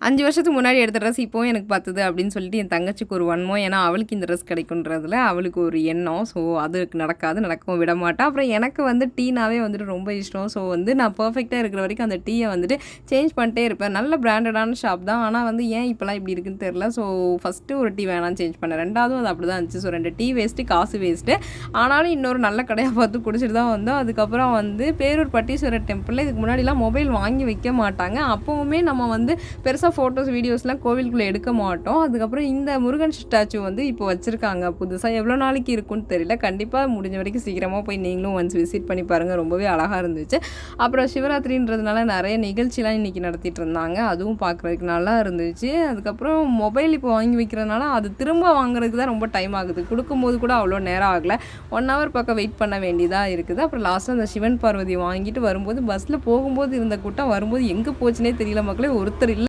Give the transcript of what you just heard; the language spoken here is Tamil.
5 வருஷத்துக்கு முன்னாடி எடுத்த ட்ரெஸ் இப்போவும் எனக்கு பத்துது அப்படின்னு சொல்லிட்டு என் தங்கச்சிக்கு ஒரு வன்மம். ஏன்னா, அவளுக்கு இந்த ட்ரெஸ் கிடைக்குன்றதுல அவளுக்கு ஒரு எண்ணம். ஸோ, அதுக்கு நடக்காது. நடக்கவும் விட மாட்டா. அப்புறம் எனக்கு வந்து டீனாவே வந்துட்டு ரொம்ப இஷ்டம். ஸோ, வந்து நான் பெர்ஃபெக்ட்டா இருக்கிற வரைக்கும் அந்த டீய வந்துட்டு சேஞ்ச் பண்ணிட்டே இருப்பேன். நல்ல பிராண்டடான ஷாப் தான். ஆனா வந்து ஏன் இப்பலாம் இப்படி இருக்குன்னு தெரியல. ஸோ, ஃபர்ஸ்ட்டு ஒரு டீ வேணான்னு சேஞ்ச் பண்ணேன். 2வதும் அது அப்படி தான் இருந்துச்சு. ஸோ, 2 டீ வேஸ்ட்டு, காசு வேஸ்ட்டு. ஆனாலும் இன்னொரு நல்ல கடையா பார்த்து குடிச்சிட்டு தான் வந்தோம். அதுக்கப்புறம் வந்து பேரூர் பட்டீஸ்வரர் டெம்பிள்ல இதுக்கு முன்னாடிலாம் மொபைல் வாங்கி வைக்க மாட்டாங்க. அப்பவுமே நம்ம வந்து பெருசா ஃபோட்டோஸ், வீடியோஸ்லாம் கோவிலுக்குள்ளே எடுக்க மாட்டோம். அதுக்கப்புறம் இந்த முருகன் ஸ்டாச்சு வந்து இப்போ வச்சுருக்காங்க புதுசா. எவ்வளோ நாளைக்கு இருக்குன்னு தெரியல. கண்டிப்பாக முடிஞ்ச வரைக்கும் சீக்கிரமாக போய் நீங்களும் ஒன்ஸ் விசிட் பண்ணி பாருங்கள். ரொம்பவே அழகாக இருந்துச்சு. அப்புறம் சிவராத்திரின்றதுனால நிறைய நிகழ்ச்சிலாம் இன்றைக்கி நடத்திட்டு இருந்தாங்க. அதுவும் பார்க்குறதுக்கு நல்லா இருந்துச்சு. அதுக்கப்புறம் மொபைல் இப்போ வாங்கி வைக்கிறதுனால அது திரும்ப வாங்குறதுக்கு தான் ரொம்ப டைம் ஆகுது. கொடுக்கும்போது கூட அவ்வளோ நேரம் ஆகலை. 1 ஹவர் பக்கம் வெயிட் பண்ண வேண்டியதாக இருக்குது. அப்புறம் லாஸ்ட்டாக அந்த சிவன் பார்வதி வாங்கிட்டு வரும்போது பஸ்ஸில் போகும்போது இருந்த கூட்டம் வரும்போது எங்கே போச்சுன்னே தெரியல மக்களே. ஒருத்தர் இல்ல.